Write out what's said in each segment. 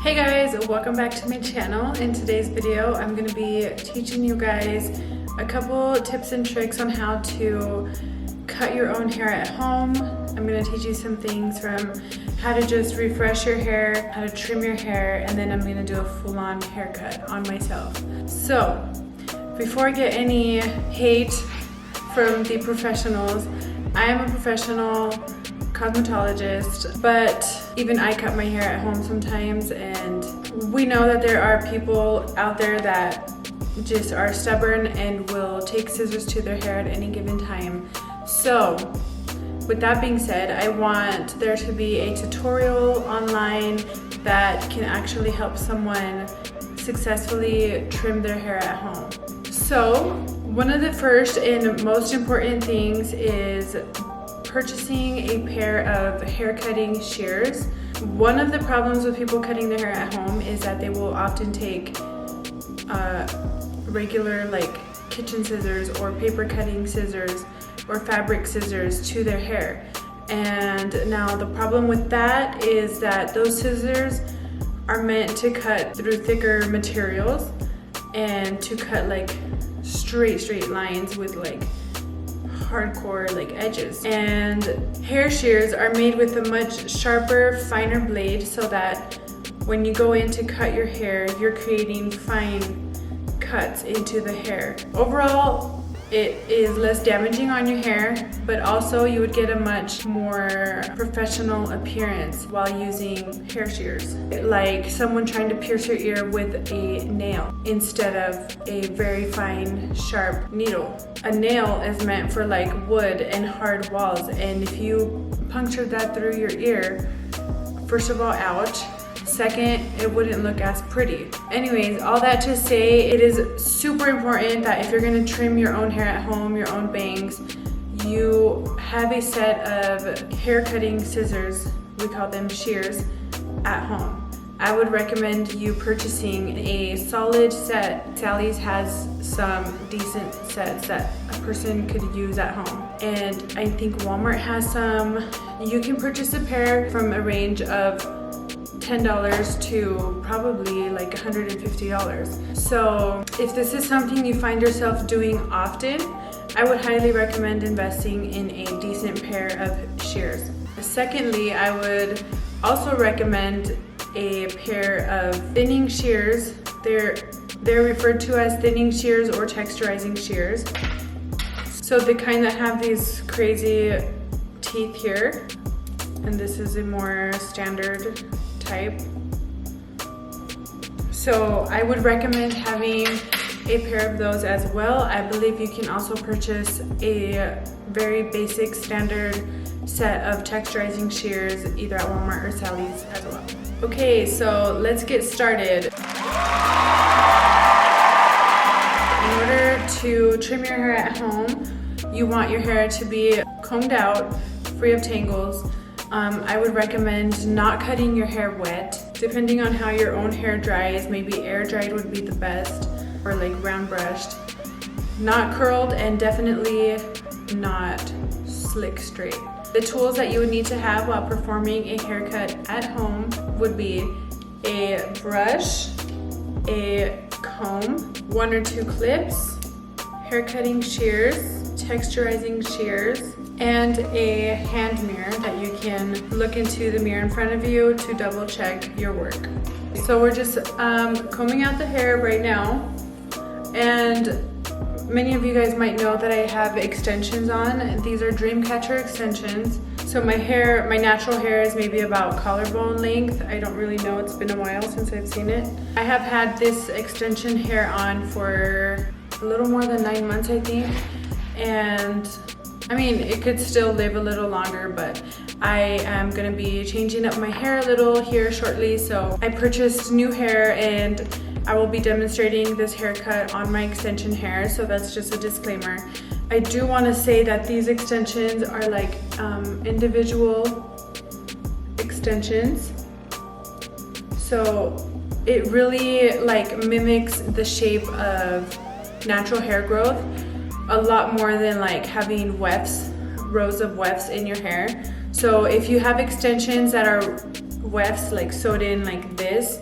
Hey guys, welcome back to my channel. In today's video, I'm going to be teaching you guys a couple tips and tricks on how to cut your own hair at home. I'm going to teach you some things from how to just refresh your hair, how to trim your hair, and then I'm going to do a full-on haircut on myself. So, before I get any hate from the professionals, I am a professional cosmetologist, but even I cut my hair at home sometimes, and we know that there are people out there that just are stubborn and will take scissors to their hair at any given time. So with that being said, I want there to be a tutorial online that can actually help someone successfully trim their hair at home. So one of the first and most important things is purchasing a pair of hair cutting shears. One of the problems with people cutting their hair at home is that they will often take regular like kitchen scissors or paper cutting scissors or fabric scissors to their hair. And now the problem with that is that those scissors are meant to cut through thicker materials and to cut like straight lines with like hardcore like edges. And hair shears are made with a much sharper, finer blade so that when you go in to cut your hair, you're creating fine cuts into the hair. Overall, it is less damaging on your hair, but also you would get a much more professional appearance while using hair shears. Like someone trying to pierce your ear with a nail instead of a very fine, sharp needle. A nail is meant for like wood and hard walls, and if you punctured that through your ear, first of all, ouch. Second, it wouldn't look as pretty. Anyways, all that to say, it is super important that if you're gonna trim your own hair at home, your own bangs, you have a set of hair cutting scissors, we call them shears, at home. I would recommend you purchasing a solid set. Sally's has some decent sets that a person could use at home. And I think Walmart has some. You can purchase a pair from a range of $10 to probably like $150. So if this is something you find yourself doing often, I would highly recommend investing in a decent pair of shears. Secondly, I would also recommend a pair of thinning shears. They're referred to as thinning shears or texturizing shears. So the kind that have these crazy teeth here, and this is a more standard type. So I would recommend having a pair of those as well. I believe you can also purchase a very basic standard set of texturizing shears either at Walmart or Sally's as well. Okay, so let's get started. In order to trim your hair at home, you want your hair to be combed out, free of tangles. I would recommend not cutting your hair wet. Depending on how your own hair dries, maybe air dried would be the best, or like round brushed. Not curled, and definitely not slick straight. The tools that you would need to have while performing a haircut at home would be a brush, a comb, 1 or 2 clips, hair cutting shears, texturizing shears, and a hand mirror that you can look into the mirror in front of you to double check your work. So we're just combing out the hair right now, and many of you guys might know that I have extensions on. These are Dreamcatcher extensions. So my hair, my natural hair is maybe about collarbone length. I don't really know, it's been a while since I've seen it. I have had this extension hair on for a little more than 9 months, I think. And I mean, it could still live a little longer, but I am gonna be changing up my hair a little here shortly. So I purchased new hair, and I will be demonstrating this haircut on my extension hair, so that's just a disclaimer. I do want to say that these extensions are like individual extensions, so it really like mimics the shape of natural hair growth a lot more than like having wefts, rows of wefts in your hair. So if you have extensions that are wefts like sewed in like this,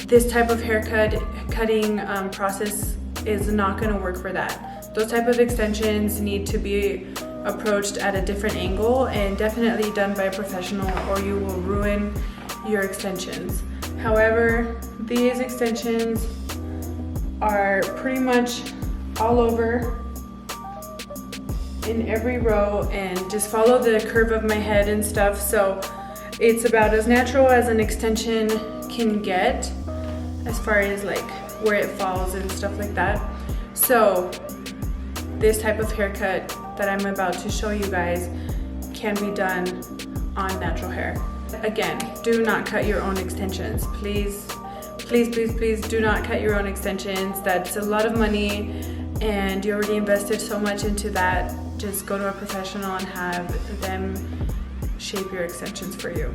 this type of cutting process is not going to work for that. Those type of extensions need to be approached at a different angle and definitely done by a professional, or you will ruin your extensions. However, these extensions are pretty much all over in every row, and just follow the curve of my head and stuff, so it's about as natural as an extension can get as far as like where it falls and stuff like that. So this type of haircut that I'm about to show you guys can be done on natural hair. Again, do not cut your own extensions. Please, please, please, please do not cut your own extensions. That's a lot of money and you already invested so much into that. Just go to a professional and have them shape your extensions for you.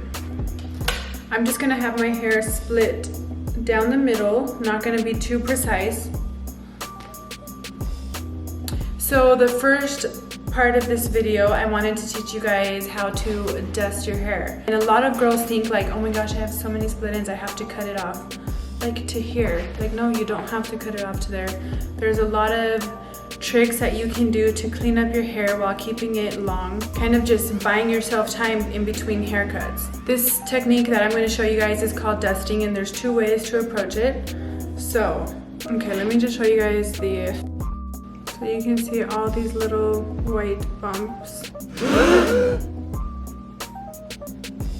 I'm just gonna have my hair split down the middle, not gonna be too precise. So the first part of this video, I wanted to teach you guys how to dust your hair. And a lot of girls think like, oh my gosh, I have so many split ends, I have to cut it off. Like to here, like no, you don't have to cut it off to there. There's a lot of tricks that you can do to clean up your hair while keeping it long, kind of just buying yourself time in between haircuts. This technique that I'm going to show you guys is called dusting, and there's 2 ways to approach it. So, okay, let me just show you guys so you can see all these little white bumps.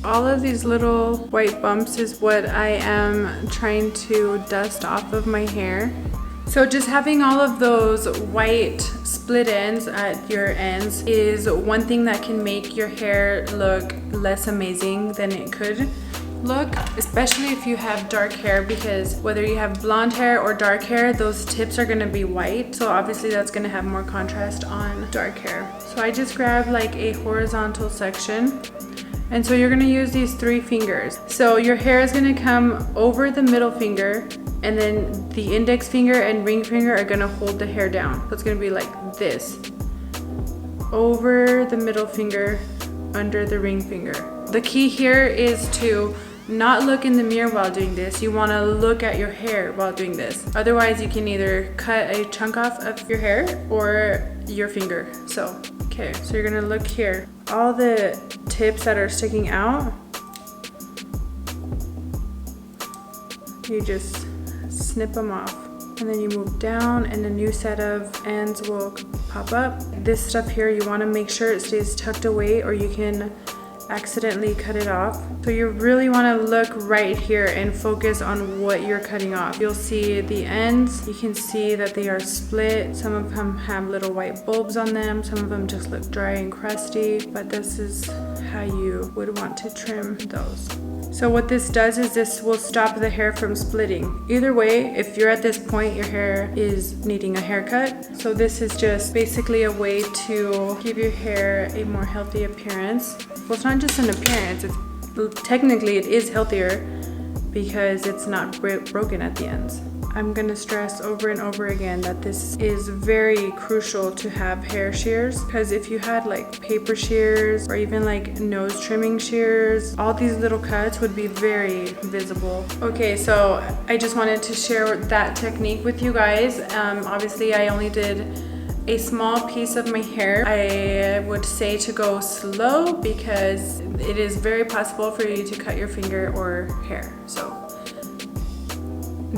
All of these little white bumps is what I am trying to dust off of my hair. So just having all of those white split ends at your ends is one thing that can make your hair look less amazing than it could look, especially if you have dark hair, because whether you have blonde hair or dark hair, those tips are gonna be white. So obviously that's gonna have more contrast on dark hair. So I just grabbed like a horizontal section. And so you're gonna use these 3 fingers. So your hair is gonna come over the middle finger, and then the index finger and ring finger are gonna hold the hair down. So it's gonna be like this. Over the middle finger, under the ring finger. The key here is to not look in the mirror while doing this. You wanna look at your hair while doing this. Otherwise you can either cut a chunk off of your hair or your finger. So, okay, so you're gonna look here. All the tips that are sticking out, you just snip them off, and then you move down and a new set of ends will pop up. This stuff here, you want to make sure it stays tucked away or you can accidentally cut it off. So you really want to look right here and focus on what you're cutting off. You'll see the ends, you can see that they are split. Some of them have little white bulbs on them, some of them just look dry and crusty, but this is how you would want to trim those. So what this does is this will stop the hair from splitting. Either way, if you're at this point, your hair is needing a haircut. So this is just basically a way to give your hair a more healthy appearance. Well, it's not just an appearance, technically it is healthier because it's not broken at the ends. I'm gonna stress over and over again that this is very crucial to have hair shears, because if you had like paper shears or even like nose trimming shears, all these little cuts would be very visible. Okay, so I just wanted to share that technique with you guys. Obviously I only did a small piece of my hair. I would say to go slow because it is very possible for you to cut your finger or hair. So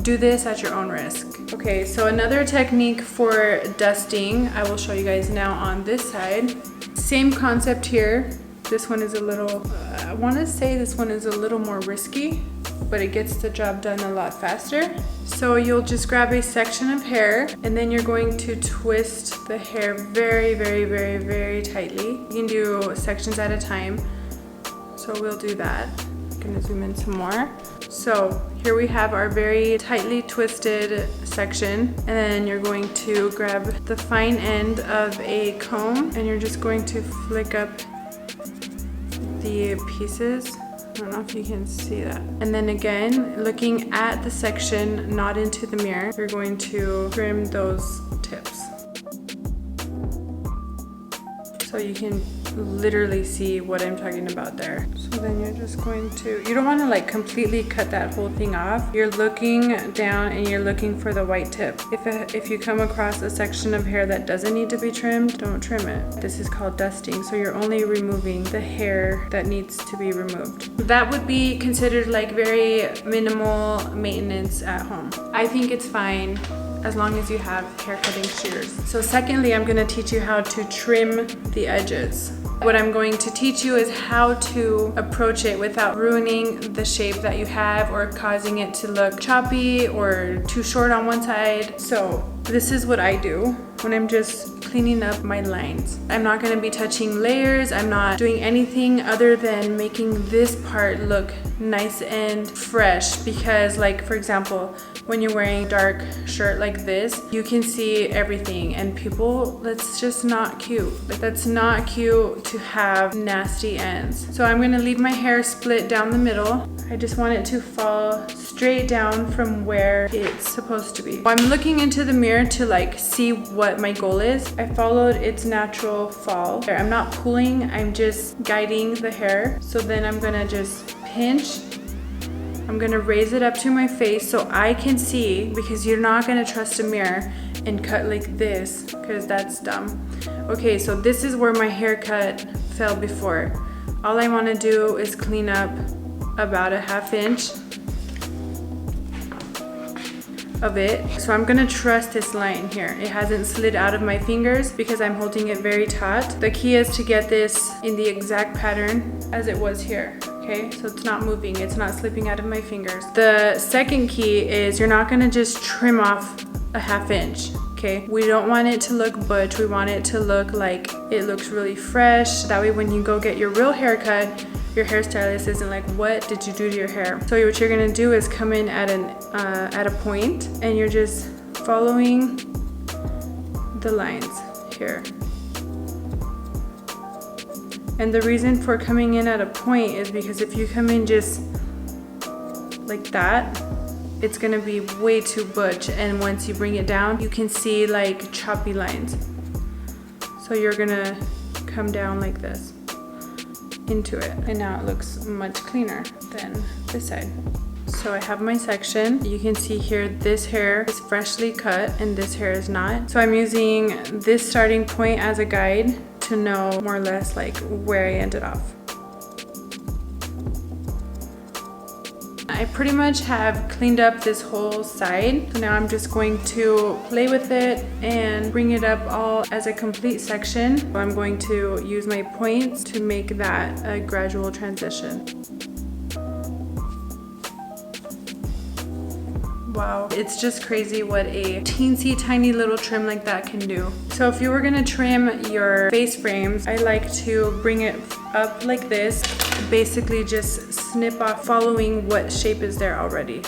do this at your own risk. Okay, so another technique for dusting, I will show you guys now on this side. Same concept here. This one is a little, I wanna say this one is a little more risky, but it gets the job done a lot faster. So you'll just grab a section of hair and then you're going to twist the hair very, very, very, very tightly. You can do sections at a time. So we'll do that. I'm gonna zoom in some more. So here we have our very tightly twisted section, and then you're going to grab the fine end of a comb and you're just going to flick up the pieces. I don't know if you can see that. And then again, looking at the section, not into the mirror, you're going to trim those tips. So you can literally see what I'm talking about there. So then you're just going to, you don't want to like completely cut that whole thing off. You're looking down and you're looking for the white tip. If you come across a section of hair that doesn't need to be trimmed, don't trim it. This is called dusting. So you're only removing the hair that needs to be removed. That would be considered like very minimal maintenance at home. I think it's fine as long as you have hair cutting shears. So secondly, I'm going to teach you how to trim the edges. What I'm going to teach you is how to approach it without ruining the shape that you have or causing it to look choppy or too short on one side. So this is what I do when I'm just cleaning up my lines. I'm not going to be touching layers. I'm not doing anything other than making this part look nice and fresh, because like for example, when you're wearing a dark shirt like this, you can see everything, and people, that's just not cute. That's not cute to have nasty ends. So I'm gonna leave my hair split down the middle. I just want it to fall straight down from where it's supposed to be. I'm looking into the mirror to like see what my goal is. I followed its natural fall. I'm not pulling, I'm just guiding the hair. So then I'm gonna just pinch. I'm gonna raise it up to my face so I can see, because you're not gonna trust a mirror and cut like this, because that's dumb. Okay, so this is where my haircut fell before. All I wanna do is clean up about a ½ inch of it. So I'm gonna trust this line here. It hasn't slid out of my fingers because I'm holding it very taut. The key is to get this in the exact pattern as it was here. Okay, so it's not moving, it's not slipping out of my fingers. The second key is you're not gonna just trim off a ½ inch. Okay, we don't want it to look butch. We want it to look like it looks really fresh. That way when you go get your real haircut, your hairstylist isn't like, what did you do to your hair? So what you're gonna do is come in at a point, and you're just following the lines here. And the reason for coming in at a point is because if you come in just like that, it's gonna be way too butch, and once you bring it down, you can see like choppy lines. So you're gonna come down like this into it, and now it looks much cleaner than this side. So I have my section. You can see here this hair is freshly cut and this hair is not. So I'm using this starting point as a guide to know more or less like where I ended off. I pretty much have cleaned up this whole side. So now I'm just going to play with it and bring it up all as a complete section. So I'm going to use my points to make that a gradual transition. Wow, it's just crazy what a teensy tiny little trim like that can do. So if you were gonna trim your face frames, I like to bring it up like this, basically just snip off following what shape is there already.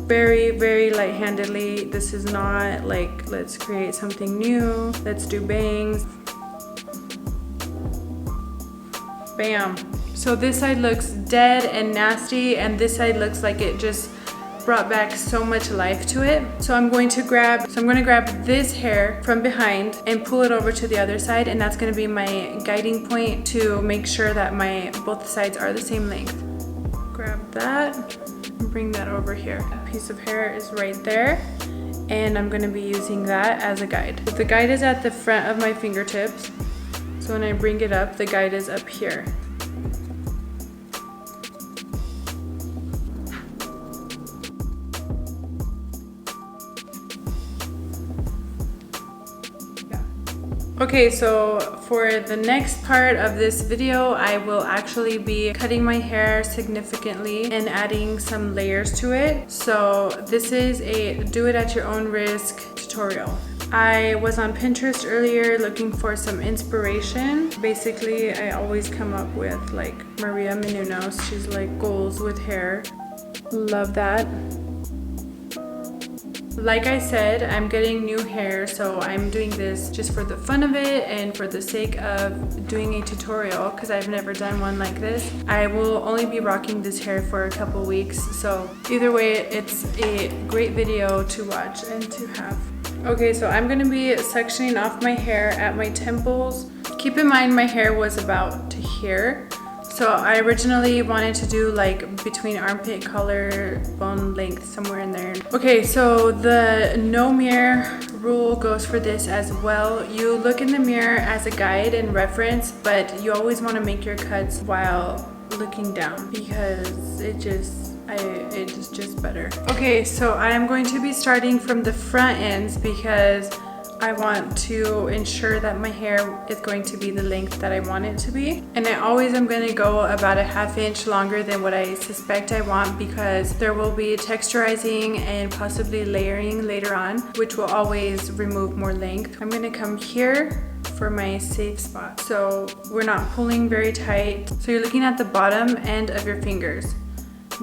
Very, very light-handedly. This is not like, let's create something new, let's do bangs. Bam. So this side looks dead and nasty, and this side looks like it just brought back so much life to it. So I'm going to grab this hair from behind and pull it over to the other side, and that's going to be my guiding point to make sure that both sides are the same length. Grab that and bring that over here. A piece of hair is right there, and I'm going to be using that as a guide. The guide is at the front of my fingertips, so when I bring it up, the guide is up here. Okay, so for the next part of this video, I will actually be cutting my hair significantly and adding some layers to it. So this is a do it at your own risk tutorial. I was on Pinterest earlier looking for some inspiration. Basically, I always come up with like Maria Menounos. She's like goals with hair. Love that. Like I said, I'm getting new hair, so I'm doing this just for the fun of it and for the sake of doing a tutorial, because I've never done one like this. I will only be rocking this hair for a couple weeks, so either way, it's a great video to watch and to have. Okay, so I'm gonna be sectioning off my hair at my temples. Keep in mind my hair was about to here. So I originally wanted to do like between armpit color, bone length, somewhere in there. Okay, so the no mirror rule goes for this as well. You look in the mirror as a guide and reference, but you always want to make your cuts while looking down because it's just better. Okay, so I am going to be starting from the front ends because I want to ensure that my hair is going to be the length that I want it to be. And I always am going to go about a ½ inch longer than what I suspect I want because there will be texturizing and possibly layering later on, which will always remove more length. I'm going to come here for my safe spot. So we're not pulling very tight. So you're looking at the bottom end of your fingers.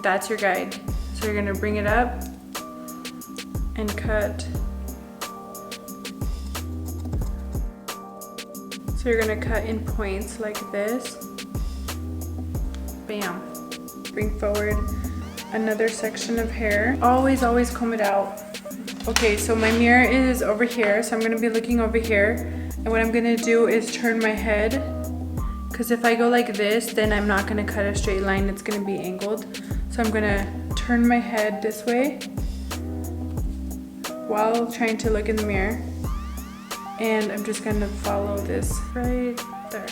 That's your guide. So you're going to bring it up and cut. So you're gonna cut in points like this. Bam. Bring forward another section of hair. Always comb it out. Okay, so my mirror is over here, so I'm gonna be looking over here. And what I'm gonna do is turn my head, because if I go like this, then I'm not gonna cut a straight line, it's gonna be angled. So I'm gonna turn my head this way while trying to look in the mirror. And I'm just gonna follow this right there.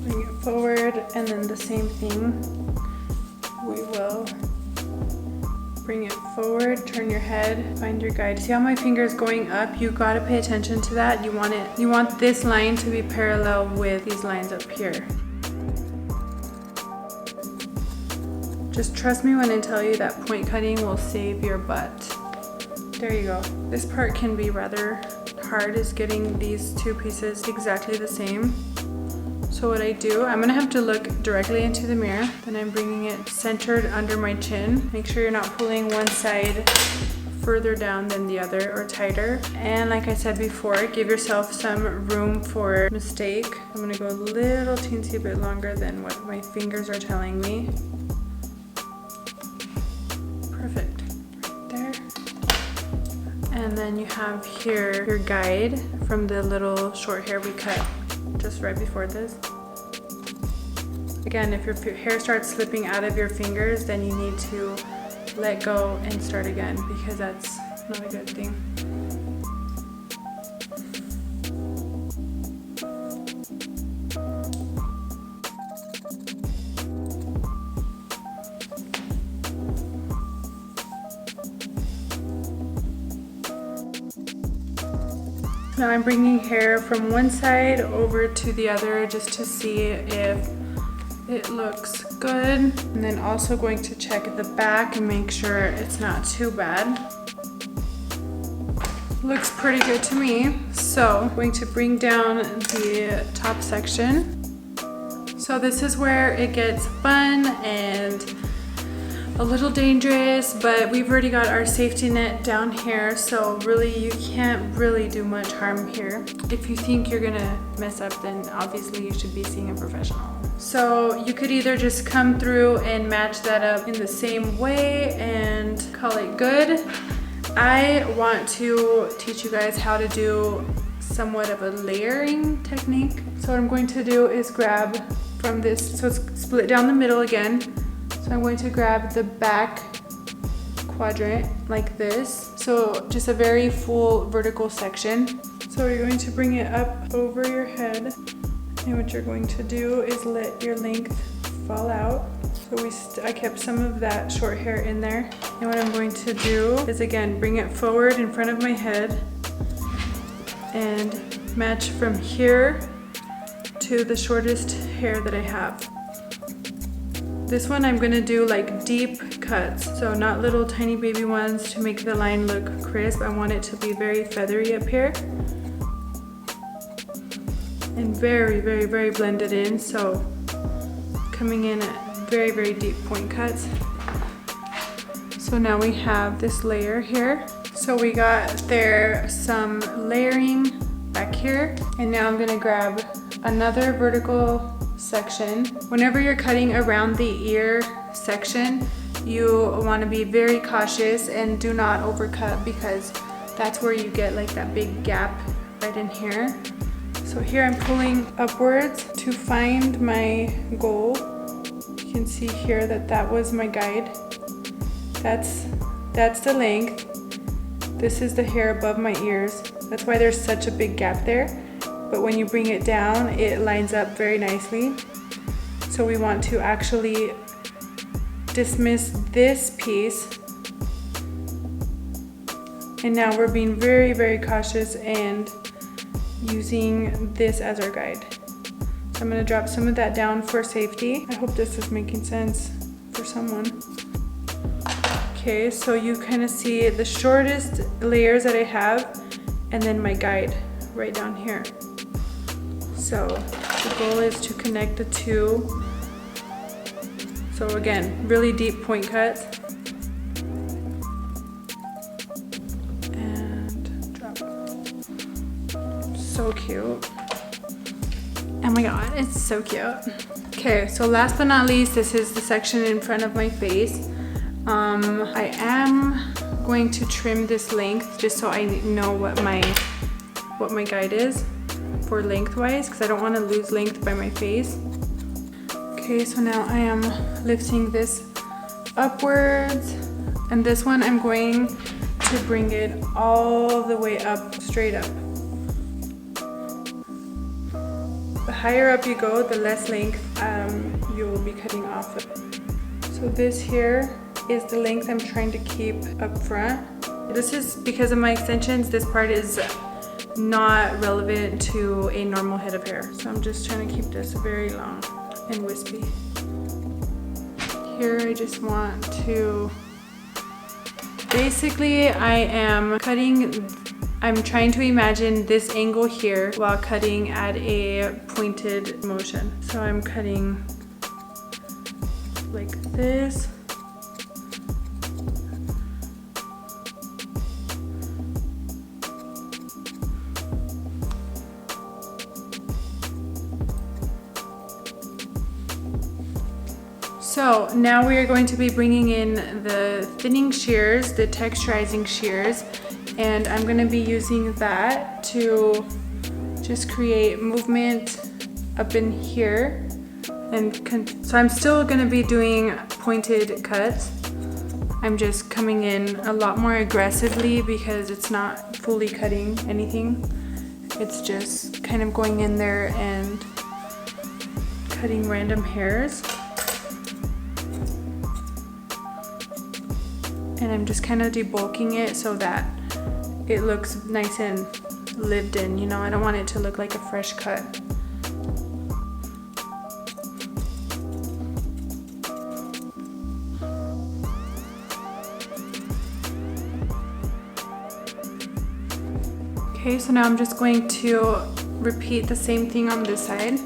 Bring it forward, and then the same thing. We will bring it forward, turn your head, find your guide. See how my finger is going up? You gotta pay attention to that. You want this line to be parallel with these lines up here. Just trust me when I tell you that point cutting will save your butt. There you go. This part can be rather hard, is getting these two pieces exactly the same. So what I do, I'm gonna have to look directly into the mirror, then I'm bringing it centered under my chin. Make sure you're not pulling one side further down than the other or tighter. And like I said before, give yourself some room for mistake. I'm gonna go a little teensy bit longer than what my fingers are telling me. Perfect, right there. And then you have here your guide from the little short hair we cut just right before this. Again, if your hair starts slipping out of your fingers, then you need to let go and start again because that's not a good thing. Now I'm bringing hair from one side over to the other just to see if it looks good. And then also going to check the back and make sure it's not too bad. Looks pretty good to me. So I'm going to bring down the top section. So this is where it gets fun and a little dangerous, but we've already got our safety net down here, so really you can't really do much harm here. If you think you're gonna mess up, then obviously you should be seeing a professional. So you could either just come through and match that up in the same way and call it good. I want to teach you guys how to do somewhat of a layering technique. So what I'm going to do is grab from this, so it's split down the middle again. So I'm going to grab the back quadrant like this. So just a very full vertical section. So you're going to bring it up over your head. And what you're going to do is let your length fall out. So I kept some of that short hair in there. And what I'm going to do is again, bring it forward in front of my head and match from here to the shortest hair that I have. This one I'm gonna do like deep cuts, so not little tiny baby ones to make the line look crisp. I want it to be very feathery up here and very, very, very blended in. So coming in at very, very deep point cuts. So now we have this layer here. So we got there some layering back here, and now I'm gonna grab another vertical section. Whenever you're cutting around the ear section, you want to be very cautious and do not overcut, because that's where you get like that big gap right in here. So here I'm pulling upwards to find my goal. You can see here that that was my guide. That's the length. This is the hair above my ears. That's why there's such a big gap there. But when you bring it down, it lines up very nicely. So we want to actually dismiss this piece. And now we're being very, very cautious and using this as our guide. So I'm gonna drop some of that down for safety. I hope this is making sense for someone. Okay, so you kind of see the shortest layers that I have, and then my guide right down here. So the goal is to connect the two. So again, really deep point cuts. And drop. So cute. Oh my god, it's so cute. Okay, so last but not least, this is the section in front of my face. I am going to trim this length just so I know what my guide is for lengthwise, because I don't want to lose length by my face. Okay, so now I am lifting this upwards, and this one I'm going to bring it all the way up, straight up. The higher up you go, the less length you will be cutting off. So this here is the length I'm trying to keep up front. This is because of my extensions. This part is not relevant to a normal head of hair. So I'm just trying to keep this very long and wispy. Here I just want to, basically I'm trying to imagine this angle here while cutting at a pointed motion. So I'm cutting like this. So now we are going to be bringing in the thinning shears, the texturizing shears, and I'm going to be using that to just create movement up in here. And so I'm still going to be doing pointed cuts. I'm just coming in a lot more aggressively because it's not fully cutting anything. It's just kind of going in there and cutting random hairs. And I'm just kind of debulking it so that it looks nice and lived in, you know, I don't want it to look like a fresh cut. Okay, so now I'm just going to repeat the same thing on this side.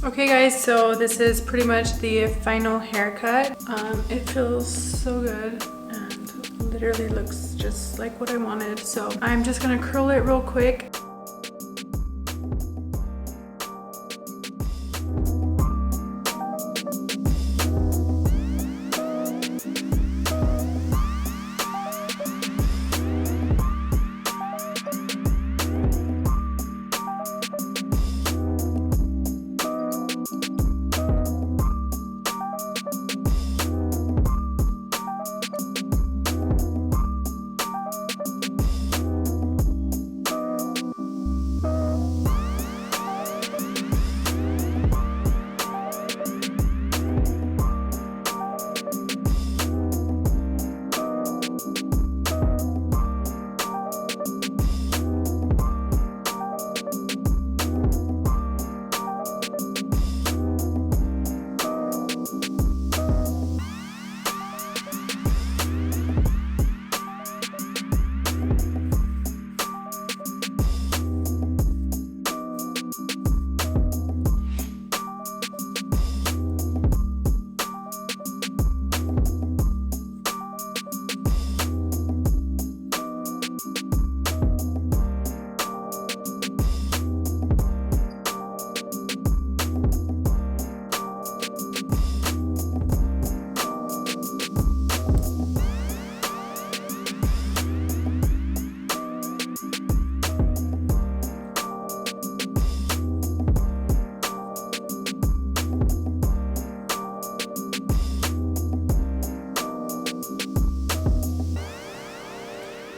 Okay guys, so this is pretty much the final haircut. It feels so good and literally looks just like what I wanted. So I'm just gonna curl it real quick.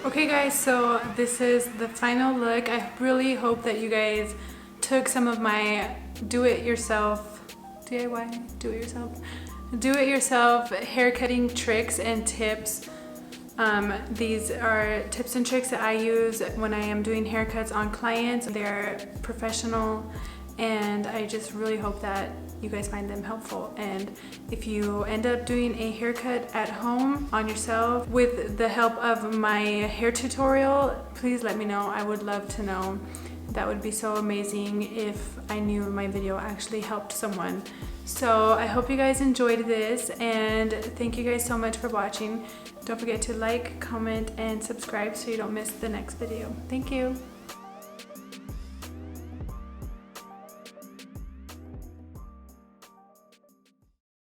Okay guys, so this is the final look. I really hope that you guys took some of my do-it-yourself hair cutting tricks and tips. These are tips and tricks that I use when I am doing haircuts on clients. They're professional, and I just really hope that you guys find them helpful. And if you end up doing a haircut at home on yourself with the help of my hair tutorial, please let me know. I would love to know. That would be so amazing if I knew my video actually helped someone. So I hope you guys enjoyed this, and thank you guys so much for watching. Don't forget to like, comment, and subscribe so you don't miss the next video. Thank you.